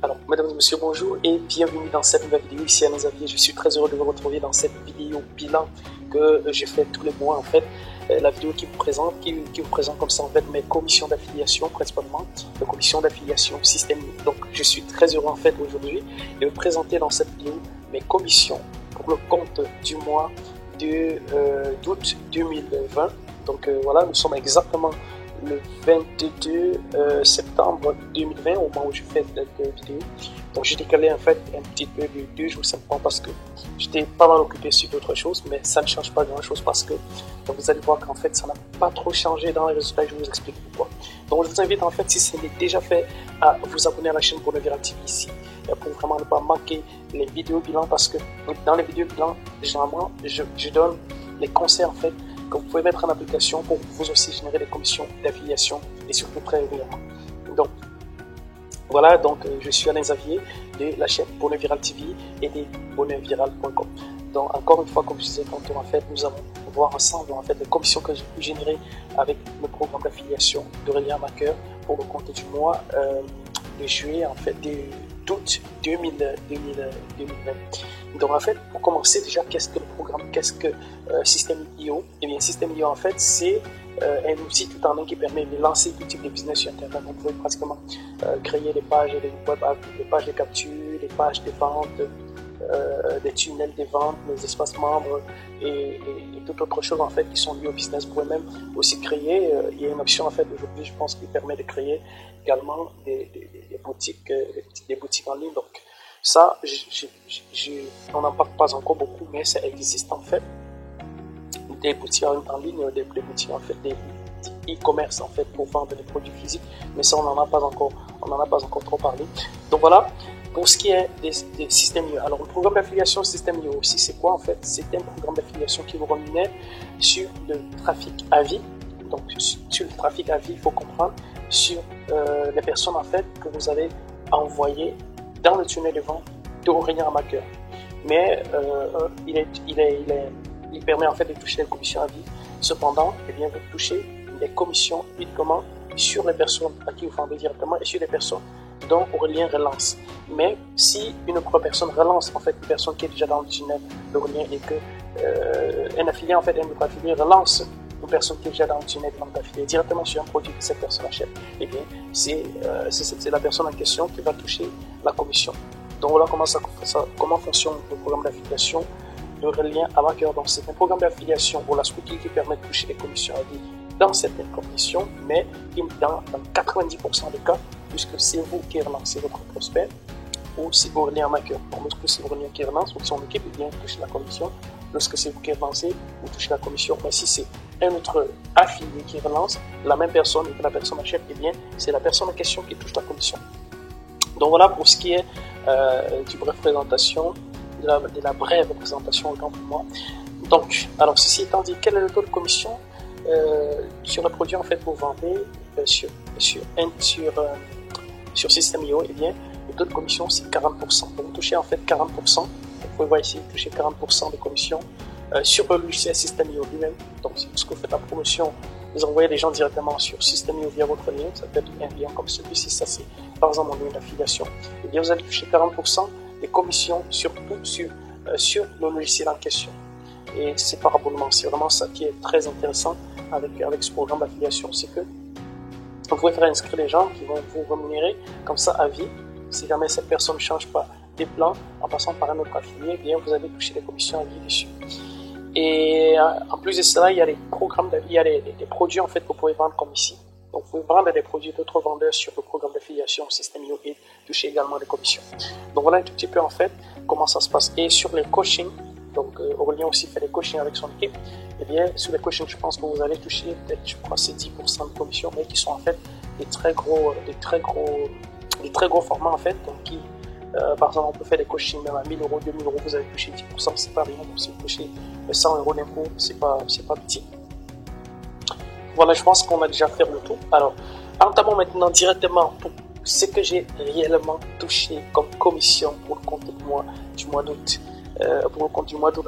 Alors, mesdames et messieurs, bonjour et bienvenue dans cette nouvelle vidéo ici à Xavier. Je suis très heureux de vous retrouver dans cette vidéo bilan que je fais tous les mois en fait. La vidéo qui vous présente comme ça en fait mes commissions d'affiliation, principalement les commissions d'affiliation système. Donc, je suis très heureux en fait aujourd'hui de vous présenter dans cette vidéo mes commissions pour le compte du mois d'août 2020. Donc voilà, nous sommes exactement le 22 septembre 2020 au moment où je fais cette vidéo. Donc j'ai décalé en fait un petit peu de 2 jours simplement parce que j'étais pas mal occupé sur d'autres choses, mais ça ne change pas grand chose parce que donc vous allez voir qu'en fait ça n'a pas trop changé dans les résultats. Je vous explique pourquoi. Donc je vous invite en fait, si ce n'est déjà fait, à vous abonner à la chaîne Bonheur Viral TV ici pour vraiment ne pas manquer les vidéos bilan, parce que dans les vidéos bilan généralement je donne les conseils en fait que vous pouvez mettre en application pour vous aussi générer des commissions d'affiliation et surtout très régulièrement. Donc voilà, donc je suis Alain Xavier de la chaîne Bonheur Viral TV et de bonheurviral.com. Donc encore une fois, comme je disais tantôt, en fait, nous allons voir ensemble en fait les commissions que j'ai pu générer avec le programme d'affiliation d'Aurélien Maqueur pour le compte du mois de juillet en fait d'août 2020. Donc en fait, pour commencer déjà, qu'est-ce que le programme, qu'est-ce que Systeme.io? Eh bien, Systeme.io en fait, c'est un outil tout en un qui permet de lancer tout type de business sur Internet. Donc, vous pouvez pratiquement créer des pages, des web apps, des pages de capture, des pages de vente, des tunnels de vente, des espaces membres et toute autre chose en fait qui sont liées au business. Vous pouvez même aussi créer, il y a une option en fait aujourd'hui, je pense, qui permet de créer également des boutiques en ligne. Donc ça, on n'en parle pas encore beaucoup, mais ça existe en fait. Des boutiques en ligne, des boutiques en fait, des e-commerce en fait pour vendre des produits physiques, mais ça on n'en a pas encore trop parlé. Donc voilà, pour ce qui est des Systeme.io. Alors le programme d'affiliation Systeme.io aussi, c'est quoi en fait? C'est un programme d'affiliation qui vous rémunère sur le trafic à vie. Donc sur le trafic à vie, il faut comprendre sur les personnes en fait que vous allez envoyer dans le tunnel de vente d'Aurélien Maqueur. Mais il permet en fait de toucher les commissions à vie. Cependant, eh bien, vous touchez les commissions uniquement sur les personnes à qui vous vendez directement et sur les personnes dont Aurélien relance. Mais si une autre personne relance en fait une personne qui est déjà dans le tunnel d'Aurélien et que un affilié en fait, un autre affilié relance une personne qui est déjà dans le tunnel d'affilié directement sur un produit que cette personne achète, eh bien, c'est la personne en question qui va toucher la commission. Donc voilà comment fonctionne le programme d'affiliation d'Aurélien Maqueur. Donc c'est un programme d'affiliation pour la structure qui permet de toucher les commissions à vie dans certaines conditions, mais dans 90% des cas, puisque c'est vous qui relancez votre prospect ou c'est Aurélien Maqueur. Donc lorsque c'est Aurélien qui relance ou son équipe, eh bien, vous touchez la commission. Lorsque c'est vous qui relancez, vous touchez la commission. Mais si c'est un autre affilié qui relance la même personne et que la personne achète, eh bien, c'est la personne en question qui touche la commission. Donc voilà pour ce qui est de la brève présentation autant pour moi. Donc, alors ceci étant dit, quel est le taux de commission sur le produit en fait que vous vendez sur Systeme.io? Eh bien, le taux de commission c'est 40%. Donc vous touchez en fait 40%. Vous pouvez voir ici, vous touchez 40% de commission sur le logiciel Systeme.io lui-même. Donc lorsque vous faites la promotion, vous envoyez les gens directement sur Systeme.io via votre lien. Ça peut être un lien comme celui-ci, ça c'est par exemple mon lien d'affiliation. Eh bien, vous allez toucher 40% des commissions sur le logiciel en question. Et c'est par abonnement. C'est vraiment ça qui est très intéressant avec ce programme d'affiliation, c'est que vous pouvez faire inscrire les gens qui vont vous rémunérer comme ça à vie. Si jamais cette personne ne change pas des plans en passant par un autre affilié, eh bien vous allez toucher des commissions à vie dessus. Et en plus de cela, il y a des programmes, il y a des produits en fait que vous pouvez vendre comme ici. Donc vous pouvez vendre des produits d'autres vendeurs sur le programme d'affiliation Systeme.io et toucher également des commissions. Donc voilà un tout petit peu en fait comment ça se passe. Et sur les coachings, donc Aurélien aussi fait des coachings avec son équipe. Et bien sur les coachings, je pense que vous allez toucher peut-être, je crois, c'est 10% de commissions, mais qui sont en fait des très gros formats en fait. Donc qui, par exemple, on peut faire des coachings même à 1000 euros, 2000 euros, vous allez toucher 10%, c'est pas rien. Donc si vous touchez 100 euros d'impôt, c'est pas petit. Voilà, je pense qu'on a déjà fait le tour. Alors, entamons maintenant directement pour ce que j'ai réellement touché comme commission pour le compte du mois d'août.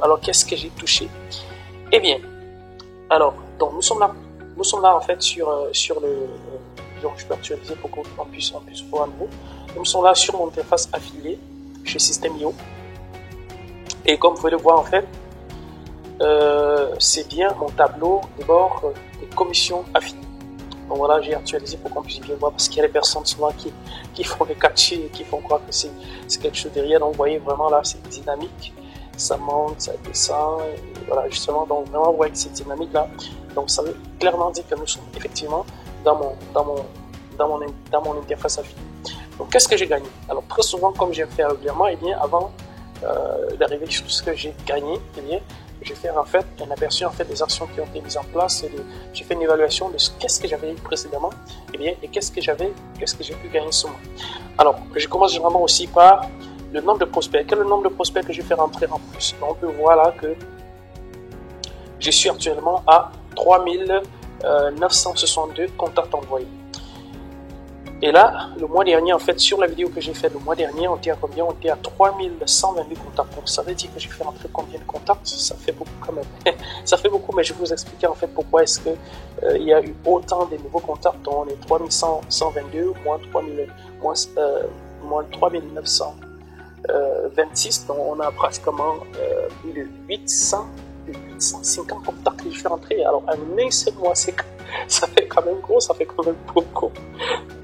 Alors, qu'est-ce que j'ai touché? Eh bien, alors, donc nous sommes là en fait sur le donc je peux actualiser pour qu'on puisse voir à nouveau. Nous sommes là sur mon interface affiliée chez System.io. Et comme vous pouvez le voir, en fait, c'est bien mon tableau de bord des commissions affiliées. Donc voilà, j'ai actualisé pour qu'on puisse bien voir, parce qu'il y a des personnes souvent qui font des catchés et qui font croire que c'est quelque chose derrière. Donc vous voyez vraiment là, c'est dynamique, ça monte, ça descend, et voilà, justement, donc vraiment vous voyez que c'est dynamique là. Donc ça veut clairement dire que nous sommes effectivement dans mon interface affiliée. Donc qu'est-ce que j'ai gagné? Alors très souvent, comme j'ai fait régulièrement, et bien avant d'arriver sur ce que j'ai gagné, et bien j'ai fait en fait un aperçu en fait des actions qui ont été mises en place, et j'ai fait une évaluation de qu'est-ce que j'avais eu précédemment, et qu'est-ce que j'ai pu gagner ce mois. Alors je commence généralement aussi par le nombre de prospects. Quel est le nombre de prospects que je fais rentrer en plus? Donc, on peut voir là que je suis actuellement à 3962 contacts envoyés. Et là, le mois dernier, en fait, sur la vidéo que j'ai faite le mois dernier, on était à combien? On était à 3122 contacts. Donc, ça veut dire que j'ai fait rentrer combien de contacts? Ça fait beaucoup quand même. Ça fait beaucoup, mais je vais vous expliquer en fait pourquoi est-ce que il y a eu autant de nouveaux contacts. Donc, les 3122 moins 3926. Donc, on a pratiquement plus de 850 contacts que je fais rentrer. Alors, en un seul mois, ça fait quand même gros, ça fait quand même beaucoup.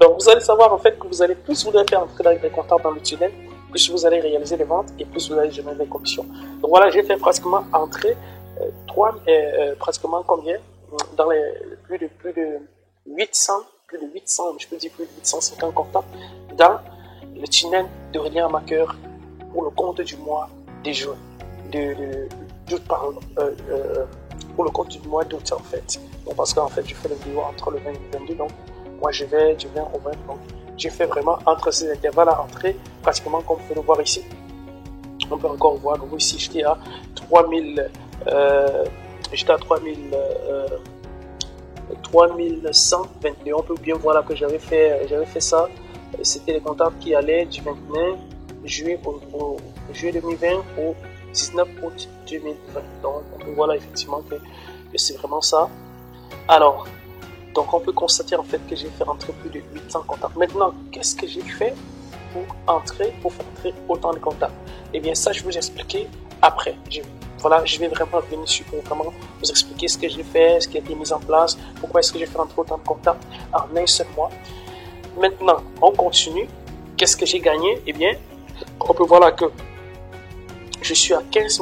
Donc, vous allez savoir en fait que vous allez plus vous allez faire entrer les contacts dans le tunnel, plus vous allez réaliser les ventes et plus vous allez générer des commissions. Donc voilà, j'ai fait pratiquement entrer pratiquement combien dans les plus de 800, je peux dire plus de 850 contacts dans le tunnel d'Aurélien Maqueur pour le compte du mois de juin, pour le compte du mois d'août en fait. Donc parce qu'en fait je fais le vidéo entre le 20 et le 22, donc moi je vais du 20 au 20, donc j'ai fait vraiment entre ces intervalles à rentrer, pratiquement comme vous pouvez le voir ici. On peut encore voir, donc ici j'étais à 3122, on peut bien voir là que j'avais fait ça, c'était les contacts qui allaient du 29 juillet 2020 au 19 août 2020. Donc on peut voir là effectivement que c'est vraiment ça. Alors, donc on peut constater en fait que j'ai fait rentrer plus de 800 contacts. Maintenant, qu'est-ce que j'ai fait pour faire entrer autant de contacts? Eh bien ça, je vais vous expliquer après. Je vais vraiment revenir sur pour vraiment vous expliquer ce que j'ai fait, ce qui a été mis en place, pourquoi est-ce que j'ai fait rentrer autant de contacts en un seul mois. Maintenant, on continue. Qu'est-ce que j'ai gagné? Eh bien, on peut voir là que je suis à 15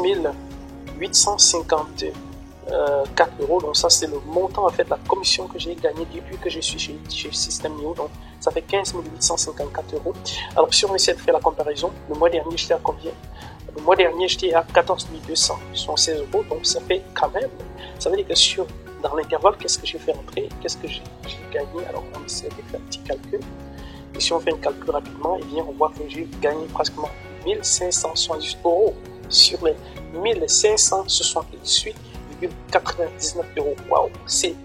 854 euros. Donc ça, c'est le montant, en fait, la commission que j'ai gagnée depuis que je suis chez System.io. Donc ça fait 15 854 euros. Alors si on essaie de faire la comparaison, le mois dernier, j'étais à combien? Le mois dernier, j'étais à 14 276 euros. Donc ça fait quand même, ça veut dire que dans l'intervalle, qu'est-ce que j'ai fait rentrer? Qu'est-ce que j'ai gagné? Alors on essaie de faire un petit calcul. Et si on fait un calcul rapidement, eh bien on voit que j'ai gagné pratiquement 1578 euros sur les 1578,99 euros. Waouh, c'est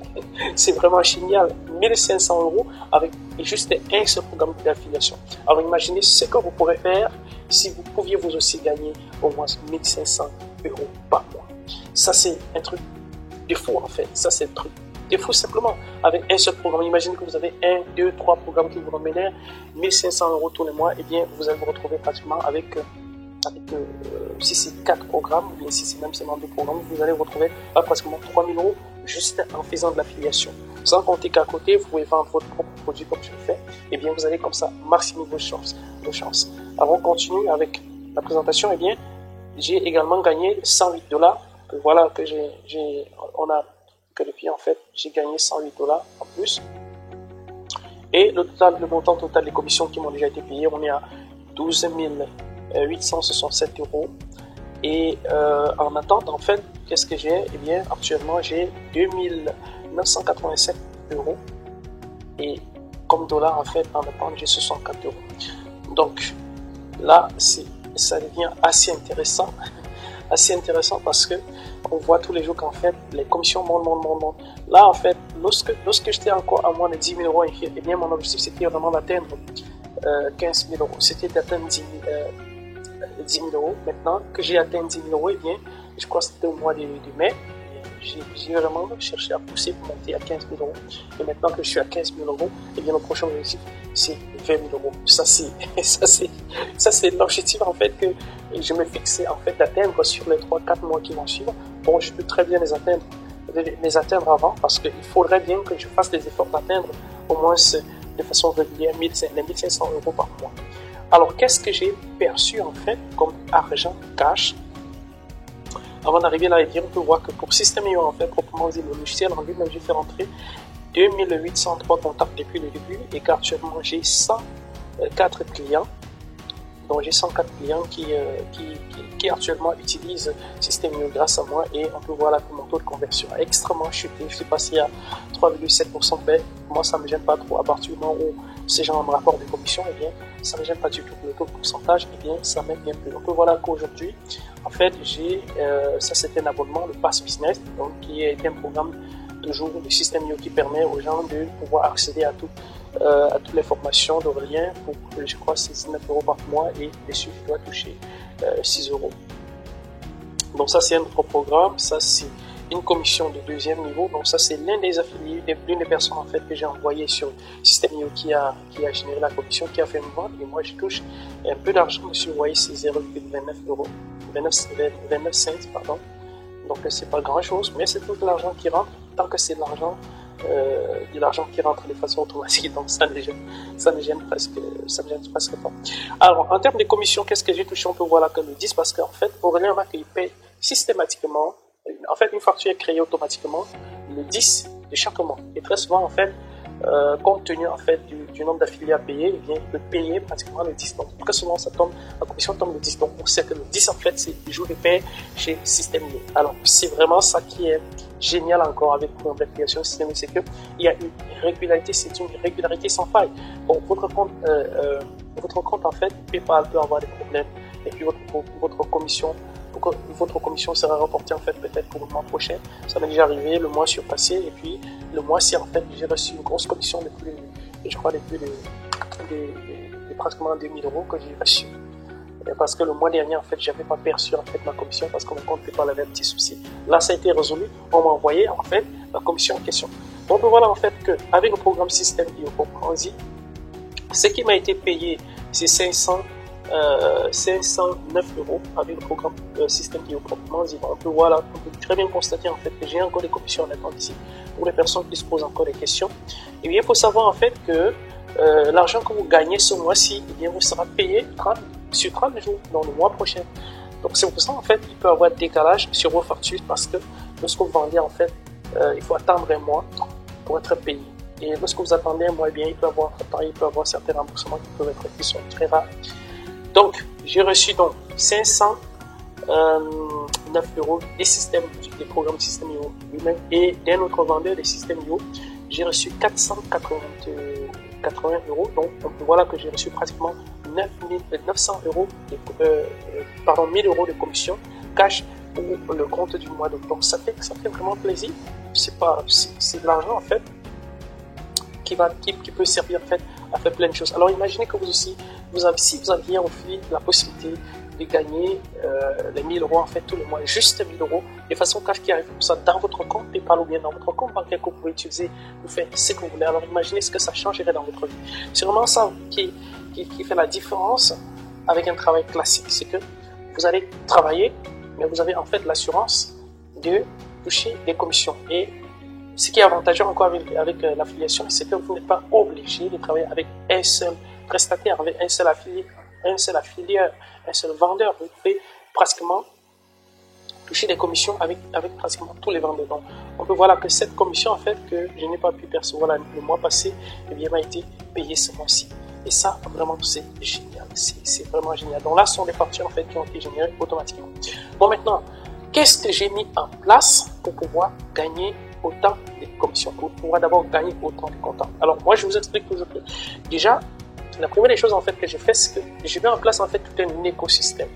vraiment génial. 1500 euros avec juste un seul programme d'affiliation. Alors imaginez ce que vous pourrez faire si vous pouviez vous aussi gagner au moins 1500 euros par mois. Ça, c'est un truc de fou en fait. Ça, c'est un truc de fou simplement. Avec un seul programme, imaginez que vous avez 1, 2, 3 programmes qui vous ramènent 1500 euros tous les mois. Et bien, vous allez vous retrouver pratiquement avec si c'est 4 programmes, ou bien si c'est même seulement 2 programmes, vous allez vous retrouver à pratiquement 3000 euros juste en faisant de l'affiliation. Sans compter qu'à côté, vous pouvez vendre votre propre produit comme je le fais, et bien vous allez comme ça maximiser vos chances. Alors on continue avec la présentation. Et bien, j'ai également gagné 108 $. Voilà que depuis en fait, j'ai gagné 108 $ en plus. Et le montant total des commissions qui m'ont déjà été payées, on est à 12 867 euros. Et en attente, en fait, qu'est-ce que j'ai? Eh bien, actuellement, j'ai 2987 euros. Et comme dollar, en fait, en attente, j'ai 64 euros. Donc, là, ça devient assez intéressant. Assez intéressant parce que on voit tous les jours qu'en fait, les commissions montent. Là, en fait, lorsque j'étais encore à moins de 10 000 euros, eh bien, mon objectif, c'était vraiment d'atteindre 15 000 euros. C'était d'atteindre 10 000 euros. Maintenant que j'ai atteint 10 000 euros, eh bien, je crois que c'était au mois de mai, j'ai vraiment cherché à pousser pour monter à 15 000 euros. Et maintenant que je suis à 15 000 euros, et bien le prochain objectif, c'est 20 000 euros. Ça, c'est l'objectif, en fait, que je me fixais, en fait, d'atteindre sur les 3-4 mois qui vont suivre. Bon, je peux très bien les atteindre avant, parce qu'il faudrait bien que je fasse des efforts d'atteindre au moins de façon régulière les 1500 euros par mois. Alors, qu'est-ce que j'ai perçu, en fait, comme argent cash? Avant d'arriver là, on peut voir que pour System.io, en fait, proprement dit, le logiciel en lui-même, j'ai fait rentrer 2803 contacts depuis le début et qu'actuellement, j'ai 104 clients. Donc, j'ai 104 clients qui actuellement utilisent System.io grâce à moi et on peut voir là que mon taux de conversion a extrêmement chuté. Je suis passé à 3,7%. Mais moi, ça ne me gêne pas trop. À partir du moment où ces gens me rapportent des commissions, eh bien, ça ne me gêne pas du tout. Le taux de pourcentage, eh bien, ça m'aide bien plus. On peut voir là qu'aujourd'hui, en fait, ça c'était un abonnement, le Pass Business, donc qui est un programme toujours du System.io qui permet aux gens de pouvoir accéder à toutes les formations d'Aurélien pour, je crois, c'est 19 euros par mois et dessus, je dois toucher 6 euros. Donc ça, c'est un autre programme. Ça, c'est une commission de deuxième niveau. Donc ça, c'est l'un des affiliés, l'une des personnes, en fait, que j'ai envoyé sur System.io qui a généré la commission, qui a fait une vente et moi, je touche un peu d'argent. Monsieur, vous voyez, c'est 0,29 euros, 29 cents, pardon. Donc c'est pas grand chose, mais c'est tout l'argent qui rentre. Tant que c'est de l'argent qui rentre de façon automatique, donc ça ne gêne presque pas. Alors, en termes de commissions, qu'est-ce que j'ai touché? On peut voir là que le 10, parce qu'en fait, Aurélien va qu'il paye systématiquement, en fait, une facture est créée automatiquement le 10 de chaque mois. Et très souvent, en fait, compte tenu en fait du nombre d'affiliés à payer, il vient de payer pratiquement le 10. Donc très souvent la commission tombe le 10. Donc on sait que le 10 en fait c'est le jour de paie chez System.io. Alors c'est vraiment ça qui est génial encore avec l'application System.io, c'est que il y a une régularité, c'est une régularité sans faille. Bon, votre compte en fait PayPal peut avoir des problèmes et puis votre commission sera reportée en fait peut-être pour le mois prochain. Ça m'est déjà arrivé, le mois surpassé et puis le mois-ci en fait j'ai reçu une grosse commission de pratiquement 2000 euros que j'ai reçu. Parce que le mois dernier en fait j'avais pas perçu en fait ma commission parce que mon compte PayPal avait un petit souci. Là ça a été résolu, on m'a envoyé en fait la commission en question. Donc voilà en fait qu'avec le programme System.io pour Prends-y, ce qui m'a été payé c'est 509 euros avec le programme System.io proprement dit. On peut voir là, on peut très bien constater en fait que j'ai encore des commissions en attente ici pour les personnes qui se posent encore des questions. Et bien il faut savoir en fait que l'argent que vous gagnez ce mois-ci, eh bien vous sera payé sur 30 jours dans le mois prochain. Donc c'est pour ça en fait il peut y avoir un décalage sur vos factures parce que lorsque vous vendez en fait il faut attendre un mois pour être payé. Et lorsque vous attendez un mois, eh bien il peut y avoir certains remboursements qui sont très rares. Donc, j'ai reçu donc 509 euros des programmes System.io lui-même et d'un autre vendeur de System.io, j'ai reçu 480 euros. Donc, voilà que j'ai reçu pratiquement 900 euros, 1000 euros de commission cash pour le compte du mois d'août. Donc, ça fait vraiment plaisir. C'est de l'argent en fait qui peut servir en fait à faire plein de choses. Alors imaginez que si vous aviez offert la possibilité de gagner les 1000 euros en fait tous les mois, juste 1000 euros, de façon cash qui arrive pour ça dans votre compte PayPal ou bien dans votre compte bancaire que vous pouvez utiliser, vous faites ce que vous voulez. Alors imaginez ce que ça changerait dans votre vie. C'est vraiment ça qui fait la différence avec un travail classique. C'est que vous allez travailler, mais vous avez en fait l'assurance de toucher des commissions. Et ce qui est avantageux encore avec l'affiliation, c'est que vous n'êtes pas obligé de travailler avec un seul prestataire, avec un seul affilié, un seul affilieur, un seul vendeur. Vous pouvez pratiquement toucher des commissions avec pratiquement tous les vendeurs. Donc, on peut voir là que cette commission, en fait, que je n'ai pas pu percevoir le mois passé, eh bien, m'a été payée ce mois-ci. Et ça, vraiment, c'est génial. C'est vraiment génial. Donc là, ce sont des factures, en fait, qui ont été générées automatiquement. Bon, maintenant, qu'est-ce que j'ai mis en place pour pouvoir gagner autant de commissions, pour pouvoir d'abord gagner autant de contents? Alors, moi, je vous explique aujourd'hui. Déjà, la première des choses, en fait, que j'ai fait, c'est que j'ai mis en place, en fait, tout un écosystème.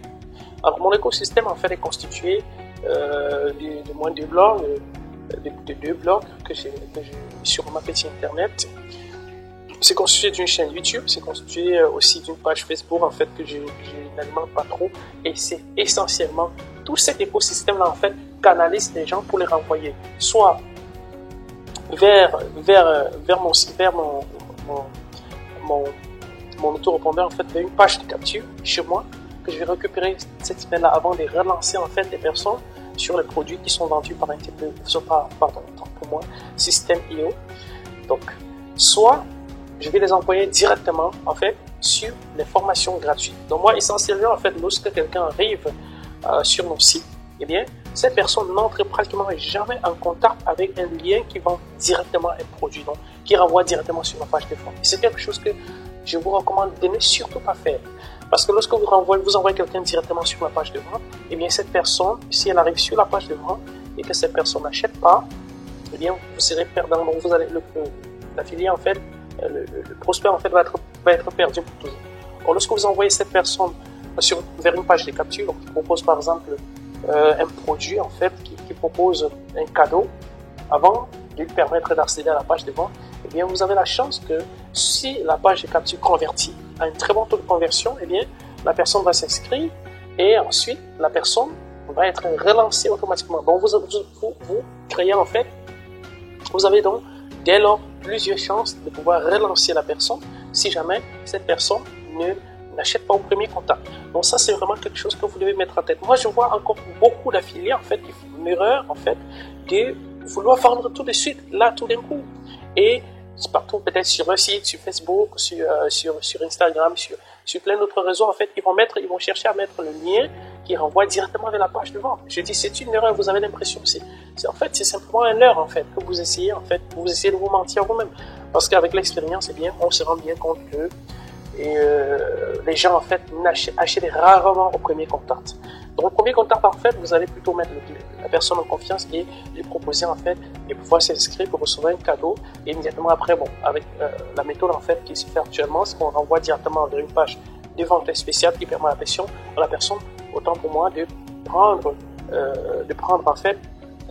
Alors, mon écosystème, en fait, est constitué de moins de blogs, de 2 blogs que j'ai sur ma petite internet. C'est constitué d'une chaîne YouTube, c'est constitué aussi d'une page Facebook, en fait, que je n'alimente pas trop. Et c'est essentiellement tout cet écosystème-là, en fait, canalise les gens pour les renvoyer soit vers mon autorépondeur, en fait, vers une page de capture chez moi, que je vais récupérer cet email-là avant de relancer, en fait, les personnes sur les produits qui sont vendus par un type de, pardon, pour moi, système IO. Donc, soit je vais les envoyer directement, en fait, sur les formations gratuites. Donc, moi, essentiellement, en fait, lorsque quelqu'un arrive sur mon site, eh bien, cette personne n'entre pratiquement jamais en contact avec un lien qui vend directement un produit, donc qui renvoie directement sur la page de vente. C'est quelque chose que je vous recommande de ne surtout pas faire. Parce que lorsque vous envoyez quelqu'un directement sur la page de vente, eh bien, cette personne, si elle arrive sur la page de vente et que cette personne n'achète pas, eh bien, vous serez perdant. Donc, vous allez, l'affilié, en fait, le prospect, en fait, va être perdu pour toujours. Or, lorsque vous envoyez cette personne vers une page de capture, donc, qui propose, par exemple, un produit, en fait, qui propose un cadeau, avant de lui permettre d'accéder à la page de vente, eh bien, vous avez la chance que si la page de capture convertit à un très bon taux de conversion, eh bien, la personne va s'inscrire et ensuite, la personne va être relancée automatiquement. Donc, vous créez, en fait, vous avez donc, dès lors, plusieurs chances de pouvoir relancer la personne si jamais cette personne n'achète pas au premier contact. Donc ça, c'est vraiment quelque chose que vous devez mettre en tête. Moi, je vois encore beaucoup d'affiliés, en fait, qui font une erreur, en fait, de vouloir vendre tout de suite, là, tout d'un coup. Et c'est partout, peut-être sur un site, sur Facebook, sur Instagram, sur plein d'autres réseaux, en fait, ils vont chercher à mettre le lien qui renvoie directement vers la page de vente. Je dis, c'est une erreur, vous avez l'impression, en fait, c'est simplement un leurre, en fait, que vous essayez, en fait, vous essayez de vous mentir vous-même. Parce qu'avec l'expérience, eh bien, on se rend bien compte que les gens, en fait, achètent rarement au premier contact. Donc, au premier contact, en fait, vous allez plutôt mettre la personne en confiance et lui proposer, en fait, de pouvoir s'inscrire pour recevoir un cadeau. Et immédiatement après, bon, avec la méthode, en fait, qui se fait actuellement, c'est qu'on renvoie directement vers une page de vente spéciale qui permet à la personne, autant pour moi, de prendre, en fait,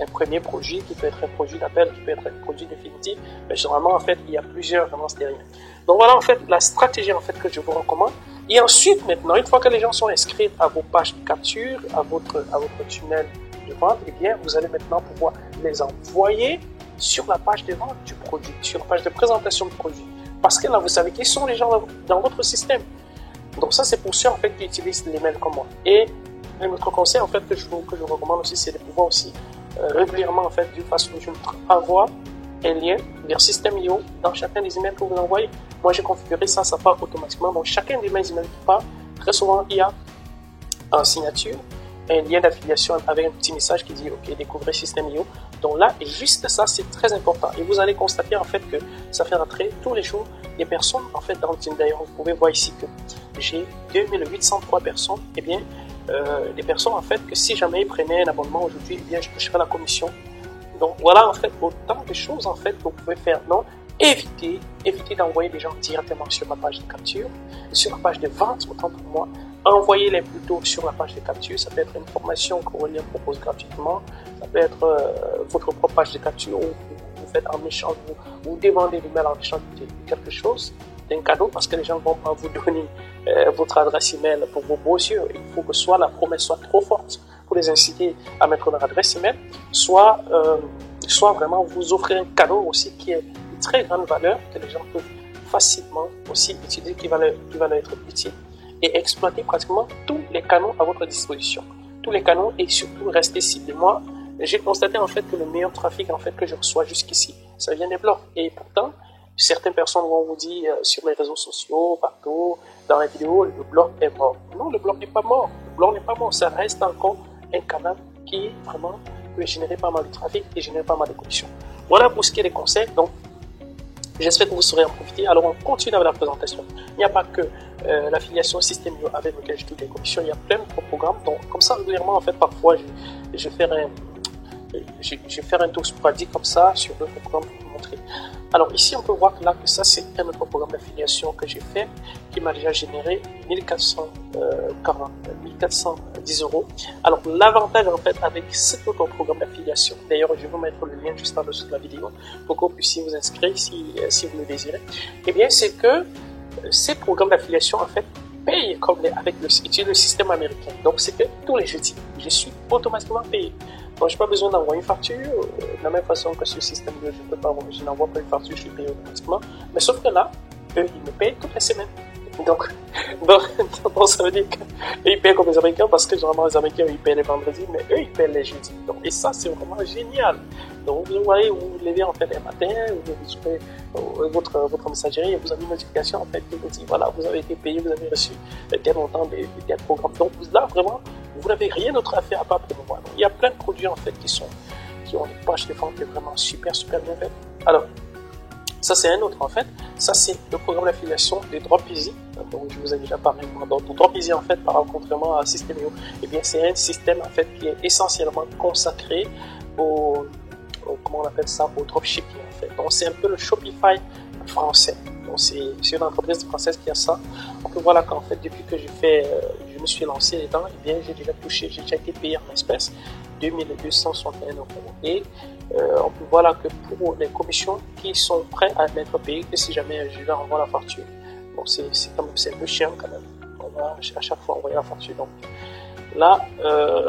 un premier produit qui peut être un produit d'appel, qui peut être un produit définitif, mais généralement, en fait, il y a plusieurs annonces derrière. Donc voilà, en fait, la stratégie, en fait, que je vous recommande. Et ensuite, maintenant, une fois que les gens sont inscrits à vos pages de capture, à votre tunnel de vente, eh bien, vous allez maintenant pouvoir les envoyer sur la page de vente du produit, sur la page de présentation du produit. Parce que là, vous savez qui sont les gens dans votre système. Donc ça, c'est pour ceux, en fait, qui utilisent les mails comme moi. Et un autre conseil, en fait, que je vous recommande aussi, c'est de pouvoir aussi régulièrement, en fait, d'une façon que je envoie un lien vers Système.io dans chacun des emails que vous envoyez. Moi, j'ai configuré ça part automatiquement. Donc, chacun des emails qui part, très souvent, il y a en signature un lien d'affiliation avec un petit message qui dit, OK, découvrez Système.io. Donc là, juste ça, c'est très important. Et vous allez constater, en fait, que ça fait rentrer tous les jours des personnes, en fait, dans le team. D'ailleurs, vous pouvez voir ici que j'ai 2803 personnes. Eh bien, des personnes, en fait, que si jamais ils prenaient un abonnement aujourd'hui, eh bien, je toucherai la commission. Donc, voilà, en fait, autant de choses, en fait, que vous pouvez faire. Non, évitez d'envoyer des gens directement sur la page de capture, sur la page de vente, autant pour moi. Envoyez-les plutôt sur la page de capture. Ça peut être une formation qu'Aurélien propose gratuitement. Ça peut être votre propre page de capture où vous faites en échange, vous demandez l'email en échange de quelque chose, d'un cadeau, parce que les gens ne vont pas vous donner votre adresse email pour vos beaux yeux. Il faut que soit la promesse soit trop forte pour les inciter à mettre leur adresse email, soit vraiment vous offrir un cadeau aussi qui est de très grande valeur, que les gens peuvent facilement aussi utiliser, qui va leur être utile, et exploiter pratiquement tous les canaux à votre disposition. Tous les canaux, et surtout rester ciblé. Moi, j'ai constaté, en fait, que le meilleur trafic, en fait, que je reçois jusqu'ici, ça vient des blogs. Et pourtant, certaines personnes vont vous dire sur les réseaux sociaux, partout, dans les vidéos, le blog est mort. Non, le blog n'est pas mort. Le blog n'est pas mort. Ça reste encore un canal qui vraiment peut générer pas mal de trafic et générer pas mal de commissions. Voilà pour ce qui est des conseils. Donc, j'espère que vous saurez en profiter. Alors, on continue avec la présentation. Il n'y a pas que l'affiliation Système.io avec lequel je touche les commissions. Il y a plein de programmes. Donc, comme ça, régulièrement, en fait, parfois, je vais faire un tour sporadique comme ça sur d'autres programmes pour vous montrer. Alors ici, on peut voir que là, que ça, c'est un autre programme d'affiliation que j'ai fait qui m'a déjà généré 1410 euros. Alors l'avantage, en fait, avec cet autre programme d'affiliation, d'ailleurs, je vais vous mettre le lien juste en dessous de la vidéo pour que vous puissiez vous inscrire si vous le désirez, eh bien, c'est que ces programmes d'affiliation, en fait, paye avec le système américain. Donc, c'est que tous les jeudis, je suis automatiquement payé. Donc, je n'ai pas besoin d'envoyer une facture. De la même façon que ce système, je n'envoie pas une facture, je suis payé automatiquement. Mais sauf que là, eux, ils me payent toutes les semaines. Donc, ça veut dire qu'ils payent comme les Américains parce que généralement les Américains ils payent les vendredis, mais eux ils payent les jeudis. Donc, et ça c'est vraiment génial. Donc vous voyez, vous vous levez en fait un matin, vous ouvrez votre messagerie et vous avez une notification en fait qui vous dit voilà, vous avez été payé, vous avez reçu tel montant de tel programme. Donc là vraiment, vous n'avez rien d'autre à faire à part promouvoir. Donc il y a plein de produits en fait qui ont des pages de vente vraiment super bien faites. Alors, ça, c'est un autre, en fait. Ça, c'est le programme d'affiliation de DropEasy, dont je vous ai déjà parlé. Donc, DropEasy, en fait, contrairement à System.io, eh bien, c'est un système, en fait, qui est essentiellement consacré comment on appelle ça, au dropshipping, en fait. Donc, c'est un peu le Shopify français. Donc, c'est une entreprise française qui a ça. Donc, voilà qu'en fait, depuis que je me suis lancé dedans, eh bien, j'ai déjà été payé en espèces, 2261 €. Et on peut voir là que pour les commissions qui sont prêts à être payées, que si jamais je leur envoie la facture, donc c'est un peu cher quand même. On va à chaque fois envoyer la facture. Donc là,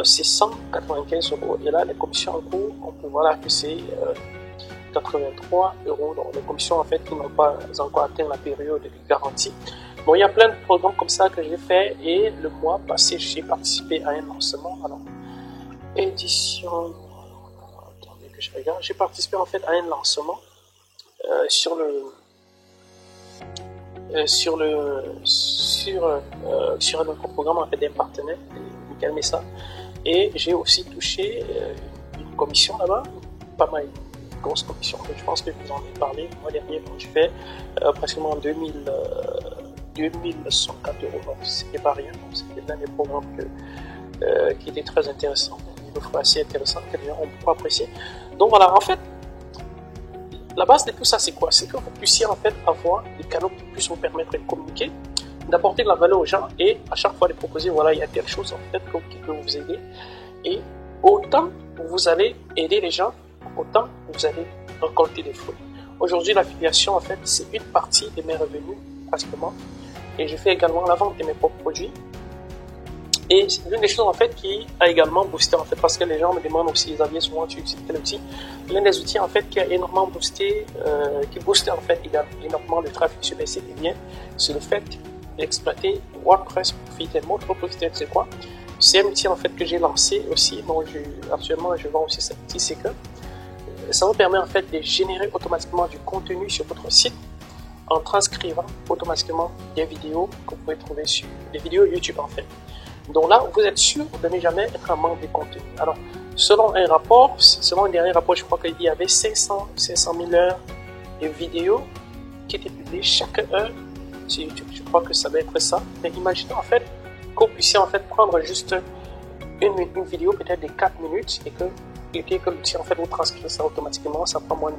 c'est 195 €. Et là, les commissions en cours, on peut voir là que c'est 83 €. Donc les commissions en fait qui n'ont pas encore atteint la période de garantie. Bon, il y a plein de programmes comme ça que j'ai fait et le mois passé, j'ai participé à un lancement. Alors, édition. Attendez que je regarde. J'ai participé en fait à un lancement sur un autre programme en fait d'un partenaire, Michael Messa, et j'ai aussi touché une commission là-bas, pas mal une grosse commission. Je pense que je vous en ai parlé le mois dernier quand j'ai fait pratiquement 2104 €. Donc c'était pas rien. C'était l'un des programmes qui était très intéressant, une offre assez intéressante que les gens ont beaucoup apprécié. Donc voilà, en fait, la base de tout ça, c'est quoi? C'est que vous puissiez en fait avoir des canaux qui puissent vous permettre de communiquer, d'apporter de la valeur aux gens et à chaque fois de proposer, voilà, il y a telle chose en fait qui peut vous aider. Et autant vous allez aider les gens, autant vous allez récolter des fruits. Aujourd'hui, l'affiliation, en fait, c'est une partie de mes revenus, pratiquement. Et je fais également la vente de mes propres produits. Et c'est l'une des choses en fait qui a également boosté en fait, parce que les gens me demandent aussi, ils avaient souvent tu utilises quel outil. L'un des outils en fait qui a énormément boosté, qui boostait en fait énormément le trafic sur les sites, et bien c'est le fait d'exploiter WordPress Profitable. Profitable, c'est quoi? C'est un outil en fait que j'ai lancé aussi, donc actuellement je vends aussi cet outil, c'est que ça vous permet en fait de générer automatiquement du contenu sur votre site en transcrivant automatiquement des vidéos que vous pouvez trouver sur des vidéos YouTube en fait. Donc là, vous êtes sûr de ne jamais être en manque de contenu. Alors, selon un dernier rapport, je crois qu'il y avait 500 000 heures de vidéos qui étaient publiées chaque heure sur YouTube. Je crois que ça doit être ça. Mais imaginez en fait que vous puissiez en fait prendre juste une vidéo peut-être de 4 minutes et que l'outil en fait vous transcrit ça automatiquement. Ça prend moins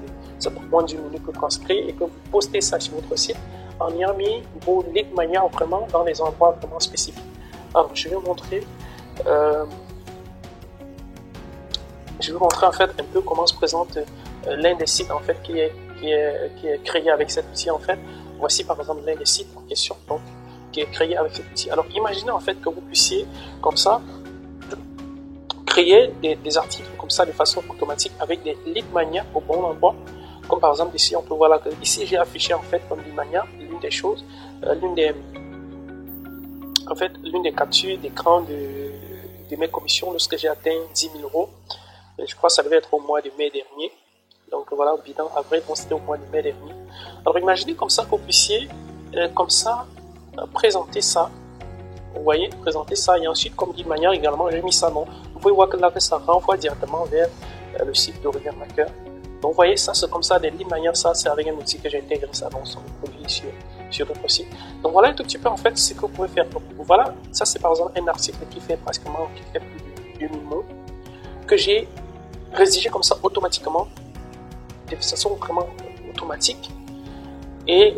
d'une minute pour transcrire et que vous postez ça sur votre site en ayant mis vos lignes manières vraiment dans les endroits vraiment spécifiques. Alors, je vais vous montrer en fait un peu comment se présente l'un des sites en fait qui est créé avec cet outil en fait. Voici par exemple l'un des sites en question donc qui est créé avec cet outil. Alors, imaginez en fait que vous puissiez comme ça créer des articles comme ça de façon automatique avec des lead manières au bon endroit. Comme par exemple ici, on peut voir que ici j'ai affiché en fait comme lead manière l'une des choses, l'une des captures d'écran de mes commissions lorsque j'ai atteint 10 000 €. Je crois que ça devait être au mois de mai dernier. Donc voilà, bilan avril, donc c'était au mois de mai dernier. Alors imaginez comme ça que vous puissiez présenter ça. Vous voyez, présenter ça. Et ensuite, comme dit de manière également, j'ai mis ça non. Vous pouvez voir que là, ça renvoie directement vers le site d'Aurélien Maker. Donc vous voyez, ça c'est comme ça, des lignes manières, ça c'est avec un outil que j'ai intégré ça dans son produit sur d'autres sites. Donc voilà un tout petit peu en fait ce que vous pouvez faire. Donc, voilà, ça c'est par exemple un article qui fait plus de 2000 mots que j'ai rédigé comme ça automatiquement, de façon vraiment automatique. Et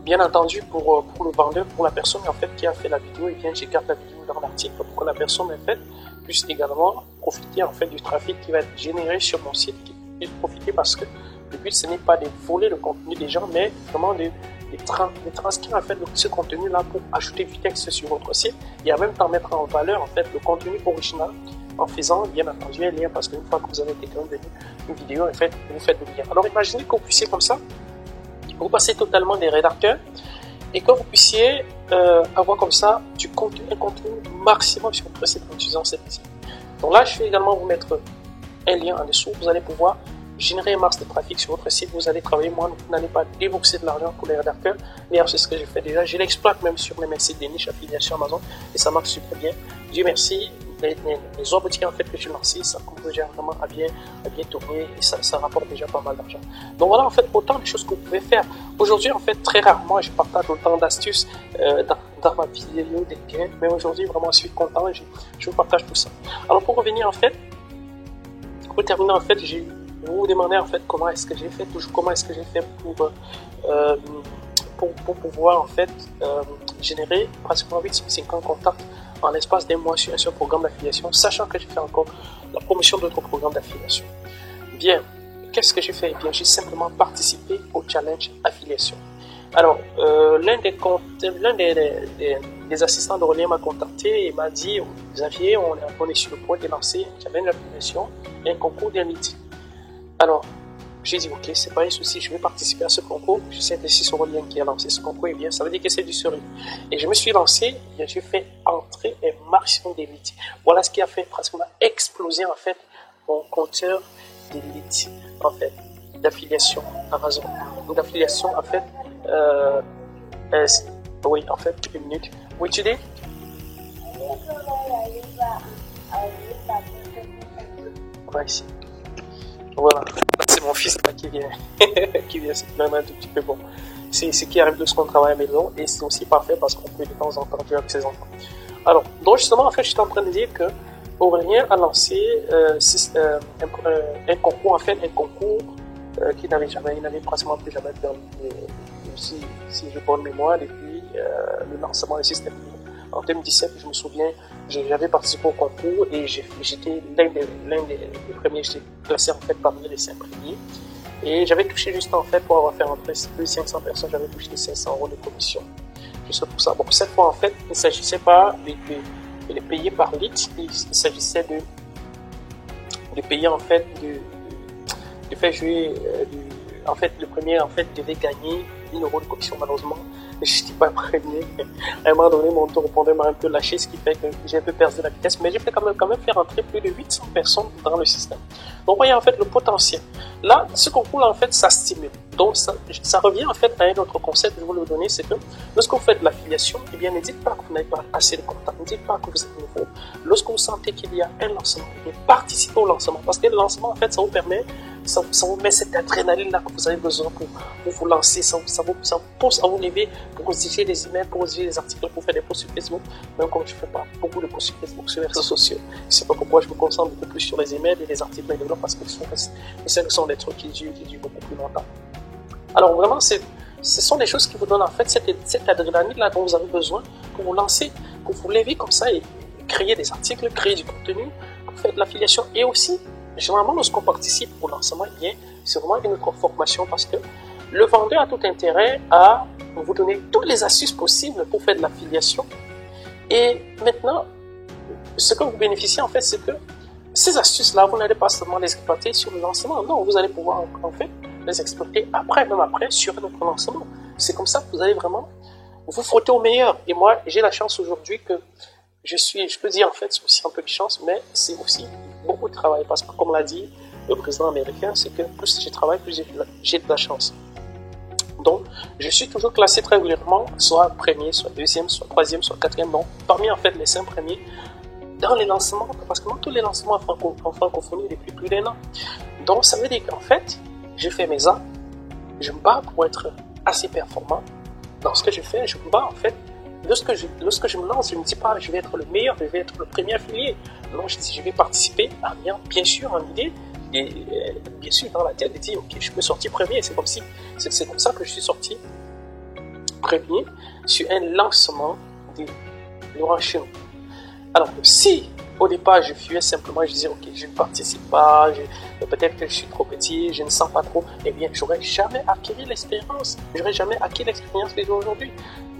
bien entendu pour le vendeur, pour la personne en fait qui a fait la vidéo, et bien je garde la vidéo dans l'article pour que la personne en fait puisse également profiter en fait du trafic qui va être généré sur mon site, qui puisse profiter parce que le but ce n'est pas de voler le contenu des gens, mais vraiment de de transcrire en fait ce contenu-là pour ajouter du texte sur votre site et en même temps mettre en valeur en fait le contenu original en faisant bien entendu un lien, parce qu'une fois que vous avez été une vidéo, en fait, vous faites le lien. Alors imaginez que vous puissiez comme ça, vous passez totalement des rédacteurs et que vous puissiez avoir comme ça un contenu maximum sur votre site en utilisant cet outil. Donc là, je vais également vous mettre un lien en dessous. Vous allez pouvoir générer un max de trafic sur votre site. Vous allez travailler moins, vous n'allez pas débourser de l'argent pour les rédacteurs. D'ailleurs, c'est ce que j'ai fait déjà. Je l'exploite même sur mes sites des niches affiliation Amazon et ça marche super bien. Dieu merci. Les autres boutiques en fait que j'ai lancées, ça commence déjà vraiment à bien tourner et ça rapporte déjà pas mal d'argent. Donc voilà en fait autant de choses que vous pouvez faire. Aujourd'hui en fait très rarement je partage autant d'astuces dans ma vidéo des gains, mais aujourd'hui vraiment je suis content et je vous partage tout ça. Alors pour revenir en fait, pour terminer en fait, vous vous demandez en fait comment est-ce que j'ai fait, pour pouvoir en fait générer pratiquement 850 contacts en l'espace d'un mois sur un seul programme d'affiliation, sachant que j'ai fait encore la promotion d'autres programmes d'affiliation. Bien, qu'est-ce que j'ai fait? Eh bien, j'ai simplement participé au challenge affiliation. Alors, l'un des assistants de relais m'a contacté et m'a dit: Xavier, on est sur le point de lancer un challenge d'affiliation et un concours d'invité. Alors, j'ai dit ok, c'est pas un souci, je vais participer à ce concours. Je sais que si c'est Aurélien qui a lancé ce concours, et bien ça veut dire que c'est du sérieux. Et je me suis lancé, et j'ai fait entrer un maximum d'élite. Voilà ce qui a fait pratiquement exploser en fait mon compteur d'élite, en fait, d'affiliation Amazon. Donc d'affiliation en fait, oui, en fait, une minute. Oui, tu dis? Ouais, ici. Voilà, c'est mon fils là qui vient, c'est vraiment un tout petit peu bon. C'est ce qui arrive de ce qu'on travaille à la maison et c'est aussi parfait parce qu'on peut de temps en temps jouer avec ses enfants. Alors, donc justement, en fait, je suis en train de dire que Aurélien a lancé un concours, en fait, un concours qu'il n'avait pratiquement plus jamais perdu, si j'ai bonne mémoire, depuis le lancement du système. En 2017, je me souviens, j'avais participé au concours et j'étais l'un des premiers, j'étais classé en fait parmi les 5 premiers. Et j'avais touché juste en fait, pour avoir fait entrer plus de 500 personnes, j'avais touché 500 € de commission. Juste pour ça. Donc cette fois en fait, il ne s'agissait pas de les payer par litre, il s'agissait de payer en fait, de faire jouer, en fait le premier en fait devait gagner 1 € de commission malheureusement. Je n'étais pas premier. À un moment donné, mon tour répondait m'a un peu lâché, ce qui fait que j'ai un peu perdu la vitesse. Mais j'ai fait quand même faire entrer plus de 800 personnes dans le système. Donc, vous voyez en fait le potentiel. Là, ce concours-là, en fait, ça stimule. Donc, ça revient en fait à un autre concept que je vais vous donner, c'est que lorsque vous faites de l'affiliation, eh bien, ne dites pas que vous n'avez pas assez de contacts, ne dites pas que vous êtes nouveau. Lorsque vous sentez qu'il y a un lancement, eh bien, participez au lancement. Parce que le lancement, en fait, ça vous permet, ça vous met cette adrénaline-là que vous avez besoin pour vous lancer, ça vous pousse à vous lever pour rédiger des emails, pour rédiger des articles, pour faire des posts sur Facebook. Même comme je ne fais pas beaucoup de posts sur Facebook, sur les réseaux sociaux, je ne sais pas pourquoi je me concentre beaucoup plus sur les emails et les articles et les blogs parce que ce sont des trucs qui durent beaucoup plus longtemps. Alors vraiment, ce sont des choses qui vous donnent en fait cette adrénaline-là dont vous avez besoin pour vous lancer, pour vous lever comme ça et créer des articles, créer du contenu, pour faire de l'affiliation. Et aussi, généralement, lorsqu'on participe au lancement, eh bien, c'est vraiment une autre formation parce que le vendeur a tout intérêt à vous donner toutes les astuces possibles pour faire de l'affiliation. Et maintenant, ce que vous bénéficiez en fait, c'est que ces astuces-là, vous n'allez pas seulement les exploiter sur le lancement. Non, vous allez pouvoir en fait les exploiter même après, sur notre lancement. C'est comme ça que vous allez vraiment vous frotter au meilleur. Et moi, j'ai la chance aujourd'hui que je peux dire en fait, c'est aussi un peu de chance, mais c'est aussi beaucoup de travail. Parce que comme l'a dit le président américain, c'est que plus je travaille, plus j'ai de la chance. Donc, je suis toujours classé très régulièrement, soit premier, soit deuxième, soit troisième, soit quatrième. Donc, parmi en fait les 5 premiers dans les lancements, parce que tous les lancements en francophonie depuis plus d'1 an. Donc, ça veut dire qu'en fait, je fais mes arts, je me bats pour être assez performant dans ce que je fais. Je me bats en fait. Lorsque je me lance, je ne me dis pas je vais être le meilleur, je vais être le premier affilié. Non, je dis je vais participer à bien sûr en idée. Et bien sûr, dans la tête, je dis, ok, je peux sortir premier. C'est comme ça que je suis sorti premier sur un lancement de Laurent Chenou. Alors, si au départ, je fuyais simplement, je disais, ok, je ne participe pas, peut-être que je suis trop petit, je ne sens pas trop, eh bien, j'aurais jamais acquis l'expérience. J'aurais jamais acquis l'expérience que j'ai aujourd'hui.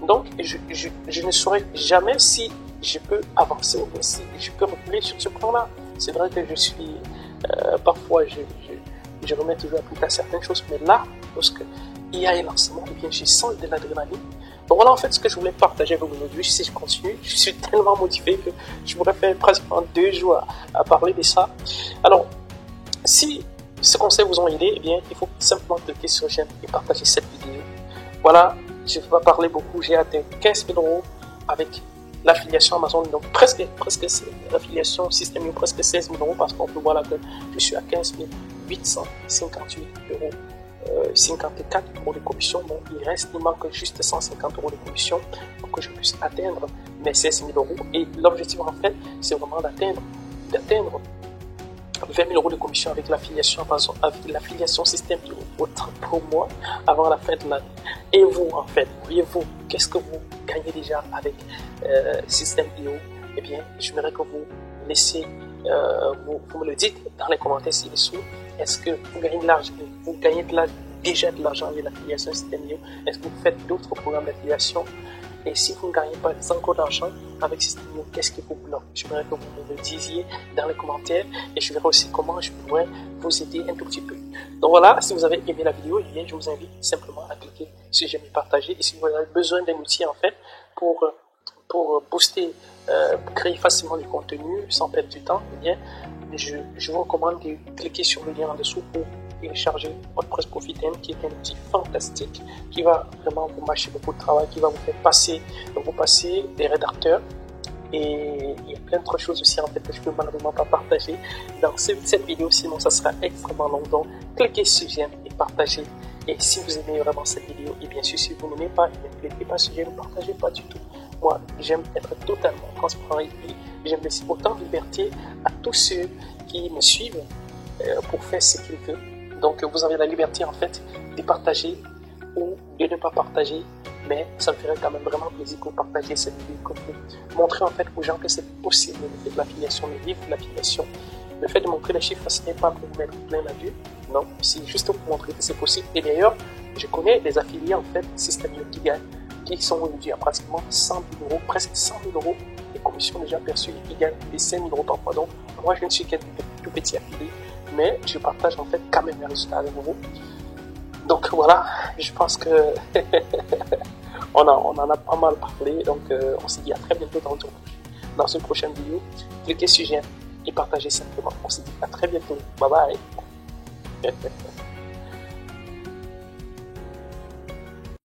Donc, je ne saurais jamais si je peux avancer ou si je peux reculer sur ce plan-là. C'est vrai que je suis, parfois, je remets toujours à plus tard certaines choses, mais là, lorsque il y a un lancement, eh bien, je sens de l'adrénaline. Donc voilà en fait ce que je voulais partager avec vous aujourd'hui. Si je continue, je suis tellement motivé que je pourrais faire pratiquement 2 jours à parler de ça. Alors, si ce conseil vous ont aidé, eh bien, il faut simplement cliquer sur j'aime et partager cette vidéo. Voilà, je ne vais pas parler beaucoup. J'ai atteint 15 000 € avec l'affiliation Amazon. Donc presque l'affiliation Système presque 16 000 € parce qu'on peut voir là que je suis à 15 858 €. 54 € de commission, donc il manque juste 150 € de commission pour que je puisse atteindre mes 16 000 €. Et l'objectif en fait, c'est vraiment d'atteindre 20 000 € de commission avec l'affiliation Amazon, avec l'affiliation Système autant pour moi avant la fin de l'année. Et vous en fait, voyez-vous, qu'est-ce que vous gagnez déjà avec Système IO? Eh bien, j'aimerais que vous laissez, vous me le dites dans les commentaires ci-dessous. Est-ce que vous gagnez de l'argent, déjà de l'argent avec l'affiliation Système IO? Est-ce que vous faites d'autres programmes d'affiliation? Et si vous ne gagnez pas encore d'argent avec Système IO, qu'est-ce qui vous bloque? J'aimerais que vous me le disiez dans les commentaires et je verrai aussi comment je pourrais vous aider un tout petit peu. Donc voilà, si vous avez aimé la vidéo, eh bien, je vous invite simplement à cliquer sur j'aime et partager. Et si vous avez besoin d'un outil en fait pour booster, créer facilement du contenu sans perdre du temps, eh bien, je vous recommande de cliquer sur le lien en dessous pour télécharger WordPress Profit M, qui est un outil fantastique qui va vraiment vous mâcher beaucoup de travail, qui va vous faire passer des rédacteurs. Et il y a plein d'autres choses aussi en fait que je ne peux malheureusement pas partager dans cette vidéo, sinon ça sera extrêmement long. Donc cliquez sur j'aime et partagez. Et si vous aimez vraiment cette vidéo, et bien sûr si vous n'aimez pas, ne cliquez pas sur j'aime, ne partagez pas du tout. Moi, j'aime être totalement transparent et puis j'aime laisser autant de liberté à tous ceux qui me suivent pour faire ce qu'ils veulent. Donc vous avez la liberté en fait de partager ou de ne pas partager, mais ça me ferait quand même vraiment plaisir que vous partagiez cette vidéo, que vous montrez en fait aux gens que c'est possible de faire de l'affiliation, de vivre de l'affiliation. Le fait de montrer les chiffres, ce n'est pas pour vous mettre plein la vue, non, c'est juste pour montrer que c'est possible. Et d'ailleurs, je connais des affiliés en fait, Système qui sont aujourd'hui à pratiquement 100 000 €, presque 100 000 € de commissions déjà perçues et qui gagnent des 5 000 € parfois. Donc moi je ne suis qu'un tout petit affilié, mais je partage en fait quand même les résultats avec vous. Donc voilà, je pense que on en a pas mal parlé, donc on se dit à très bientôt dans une prochaine vidéo. Cliquez sur j'aime et partagez simplement. On se dit à très bientôt. Bye bye.